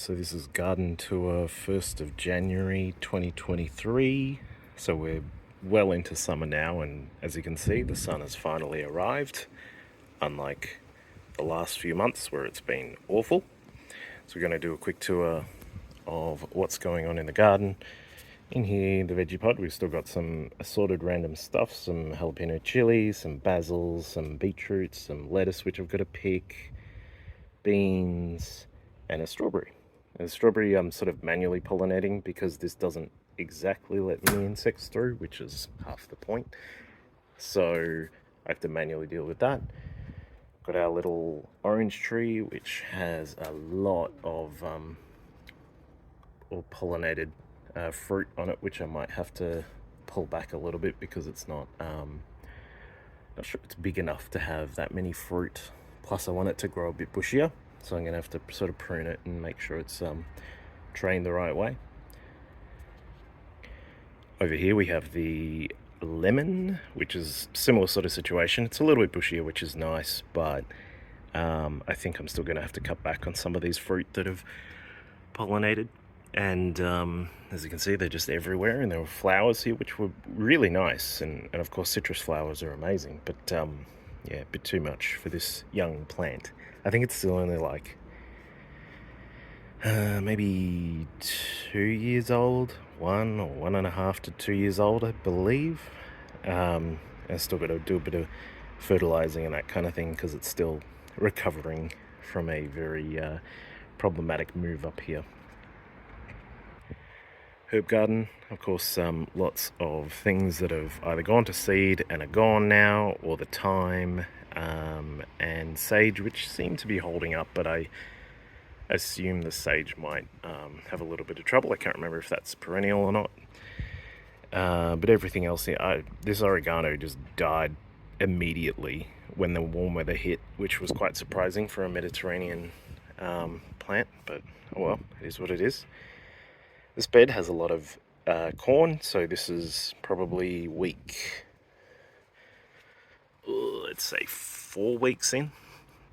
So this is garden tour 1st of January 2023. So we're well into summer now, and as you can see, the sun has finally arrived, unlike the last few months where it's been awful. So we're going to do a quick tour of what's going on in the garden. In here, the veggie pod, we've still got some assorted random stuff, some jalapeno chili, some basil, some beetroots, some lettuce which I've got to pick, beans, and a strawberry. And the strawberry I'm sort of manually pollinating because this doesn't exactly let many insects through, which is half the point. So I have to manually deal with that. Got our little orange tree, which has a lot of pollinated fruit on it, which I might have to pull back a little bit because it's not sure it's big enough to have that many fruit. Plus I want it to grow a bit bushier, so I'm going to have to sort of prune it and make sure it's trained the right way. Over here we have the lemon, which is similar sort of situation. It's a little bit bushier, which is nice, but I think I'm still going to have to cut back on some of these fruit that have pollinated. And as you can see, they're just everywhere, and there were flowers here which were really nice, and of course citrus flowers are amazing, but yeah, a bit too much for this young plant. I think it's still only like maybe 2 years old, 1.5 to 2 years old, I believe. I still got to do a bit of fertilizing and that kind of thing because it's still recovering from a very problematic move up here. Herb garden, of course, lots of things that have either gone to seed and are gone now, or the thyme, and sage, which seem to be holding up, but I assume the sage might have a little bit of trouble. I can't remember if that's perennial or not. But everything else here, this oregano just died immediately when the warm weather hit, which was quite surprising for a Mediterranean plant, but oh well, it is what it is. This bed has a lot of corn, so this is probably week, let's say 4 weeks in,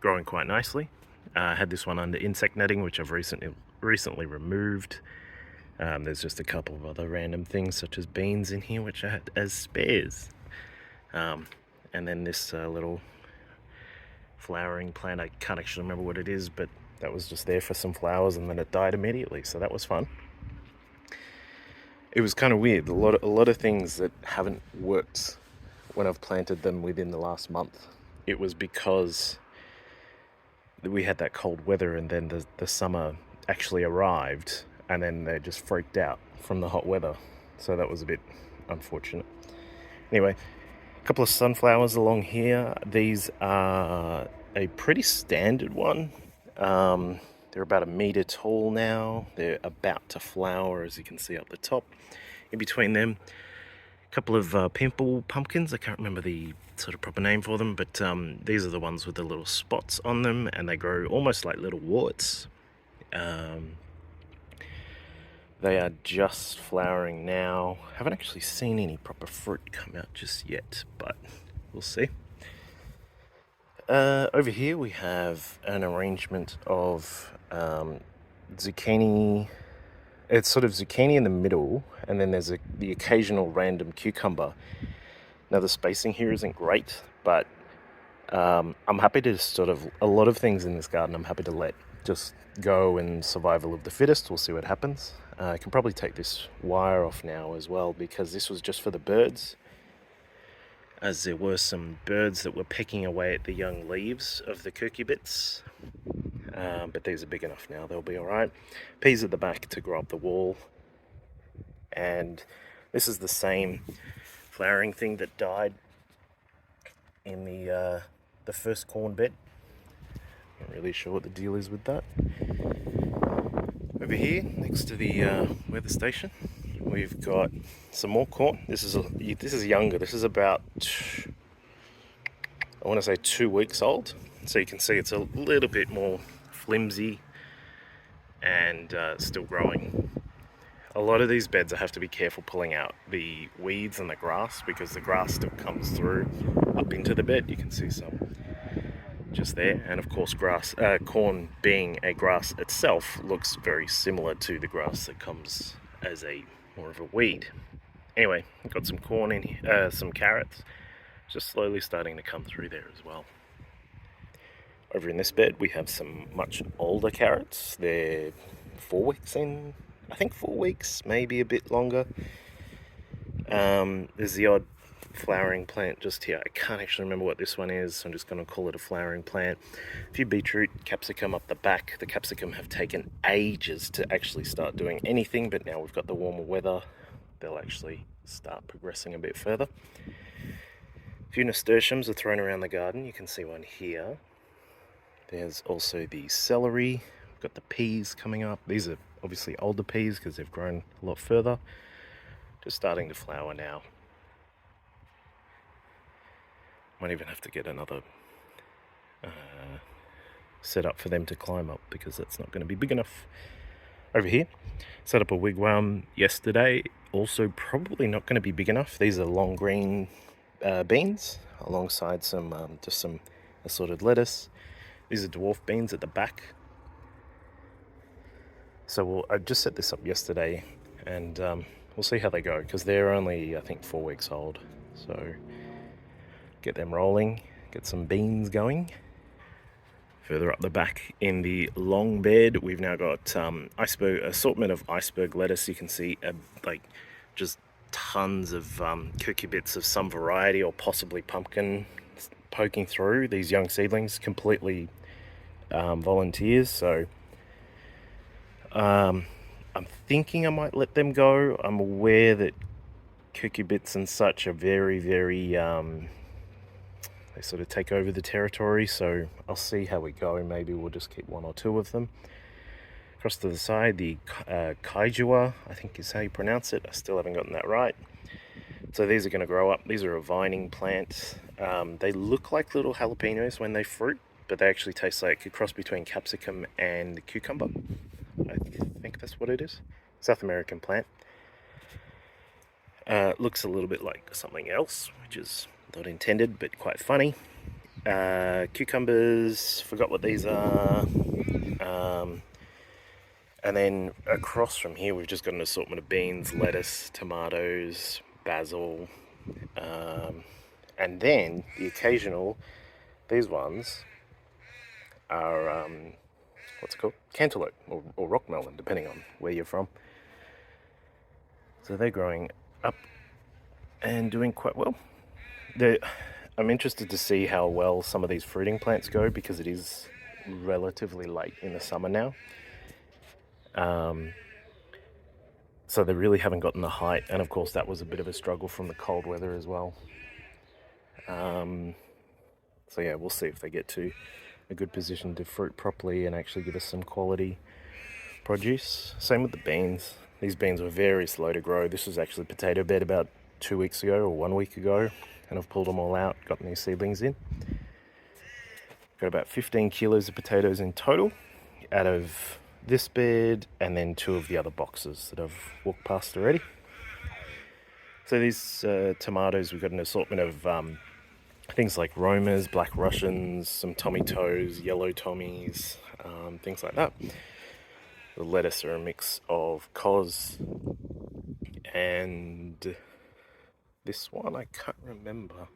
growing quite nicely. I had this one under insect netting, which I've recently removed. There's just a couple of other random things, such as beans in here, which I had as spares. And then this little flowering plant, I can't actually remember what it is, but that was just there for some flowers, and then it died immediately, so that was fun. It was kind of weird. A lot of things that haven't worked when I've planted them within the last month. It was because we had that cold weather, and then the summer actually arrived, and then they just freaked out from the hot weather. So that was a bit unfortunate. Anyway, a couple of sunflowers along here. These are a pretty standard one. They're about 1 meter tall now. They're about to flower, as you can see up the top. In between them, a couple of pimple pumpkins. I can't remember the sort of proper name for them, but these are the ones with the little spots on them, and they grow almost like little warts. They are just flowering now. Haven't actually seen any proper fruit come out just yet, but we'll see. Over here we have an arrangement of zucchini. It's sort of zucchini in the middle, and then there's the occasional random cucumber. Now the spacing here isn't great, but I'm happy to a lot of things in this garden I'm happy to let just go, and survival of the fittest. We'll see what happens. I can probably take this wire off now as well, because this was just for the birds, as there were some birds that were pecking away at the young leaves of the cucurbits. But these are big enough now, they'll be all right. Peas at the back to grow up the wall. And this is the same flowering thing that died in the first corn bed. Not really sure what the deal is with that. Over here, next to the weather station, we've got some more corn. This is younger. This is about, I want to say 2 weeks old. So you can see it's a little bit more flimsy and still growing. A lot of these beds I have to be careful pulling out the weeds and the grass, because the grass still comes through up into the bed. You can see some just there. And of course, corn being a grass itself looks very similar to the grass that comes as a more of a weed. Anyway, I've got some corn in here, some carrots, just slowly starting to come through there as well. Over in this bed, we have some much older carrots. They're 4 weeks in, I think 4 weeks, maybe a bit longer. There's the odd flowering plant just here. I can't actually remember what this one is, so I'm just going to call it a flowering plant. A few beetroot, capsicum up the back. The capsicum have taken ages to actually start doing anything, but now we've got the warmer weather, they'll actually start progressing a bit further. A few nasturtiums are thrown around the garden. You can see one here. There's also the celery. We've got the peas coming up. These are obviously older peas because they've grown a lot further. Just starting to flower now. Might even have to get another set up for them to climb up because that's not going to be big enough. Over here, set up a wigwam yesterday. Also probably not going to be big enough. These are long green beans alongside some just some assorted lettuce. These are dwarf beans at the back. So I just set this up yesterday, and we'll see how they go because they're only, I think, 4 weeks old. So get them rolling, get some beans going. Further up the back in the long bed, we've now got assortment of iceberg lettuce. You can see like just tons of cucurbits of some variety or possibly pumpkin poking through. These young seedlings, completely volunteers. So I'm thinking I might let them go. I'm aware that cucurbits and such are very, very they sort of take over the territory, so I'll see how we go. Maybe we'll just keep 1 or 2 of them. Across to the side, the kaijua, I think is how you pronounce it. I still haven't gotten that right. So these are going to grow up. These are a vining plant. They look like little jalapenos when they fruit, but they actually taste like a cross between capsicum and cucumber. I think that's what it is. South American plant. Looks a little bit like something else, which is not intended, but quite funny. Cucumbers, forgot what these are. And then across from here, we've just got an assortment of beans, lettuce, tomatoes, basil, and then the occasional, these ones are, what's it called? Cantaloupe or rock melon, depending on where you're from. So they're growing up and doing quite well. I'm interested to see how well some of these fruiting plants go because it is relatively late in the summer now. So they really haven't gotten the height, and of course that was a bit of a struggle from the cold weather as well. So yeah, we'll see if they get to a good position to fruit properly and actually give us some quality produce. Same with the beans. These beans were very slow to grow. This was actually potato bed about 2 weeks ago or 1 week ago, and I've pulled them all out, got new seedlings in. Got about 15 kilos of potatoes in total out of this bed and then 2 of the other boxes that I've walked past already. So these tomatoes, we've got an assortment of things like Romas, Black Russians, some Tommy Toes, Yellow Tommies, things like that. The lettuce are a mix of cos and this one, I can't remember.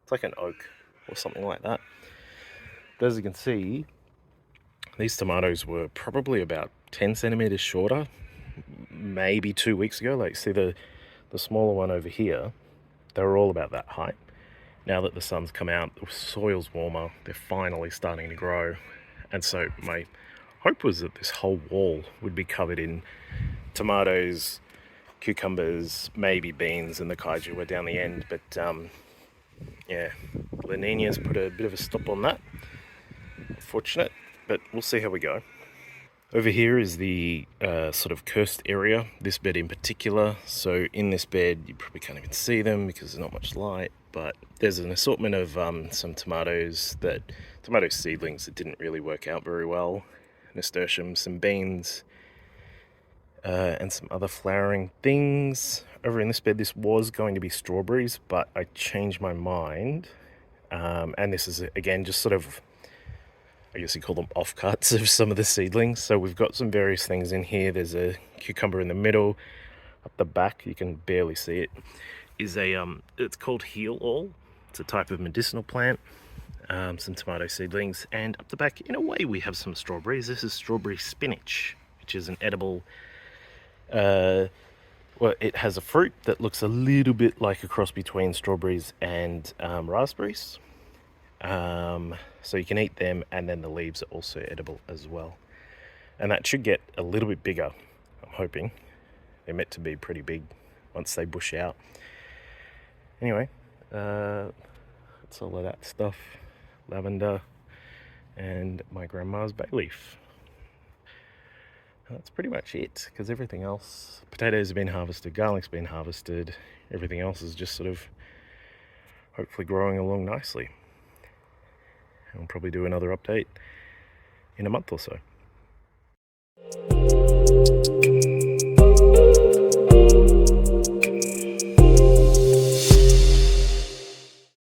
It's like an oak or something like that. But as you can see, these tomatoes were probably about 10 centimeters shorter, maybe 2 weeks ago. Like, see the smaller one over here, they were all about that height. Now that the sun's come out, the soil's warmer, they're finally starting to grow. And so my hope was that this whole wall would be covered in tomatoes, cucumbers, maybe beans, and the kaiju were down the end. But yeah, La Nina's put a bit of a stop on that. Unfortunate, but we'll see how we go. Over here is the sort of cursed area, this bed in particular. So in this bed, you probably can't even see them because there's not much light, but there's an assortment of some tomato seedlings that didn't really work out very well, nasturtium, some beans, and some other flowering things. Over in this bed, this was going to be strawberries, but I changed my mind. And this is, again, just sort of I guess you call them offcuts of some of the seedlings. So we've got some various things in here. There's a cucumber in the middle. Up the back, you can barely see it, is it's called heel all. It's a type of medicinal plant. Some tomato seedlings, and up the back, in a way, we have some strawberries. This is strawberry spinach, which is an edible. Well, it has a fruit that looks a little bit like a cross between strawberries and raspberries. So you can eat them, and then the leaves are also edible as well. And that should get a little bit bigger, I'm hoping. They're meant to be pretty big once they bush out. Anyway, that's all of that stuff. Lavender and my grandma's bay leaf. That's pretty much it, because everything else, potatoes have been harvested, garlic's been harvested, everything else is just sort of hopefully growing along nicely. And I'll probably do another update in a month or so.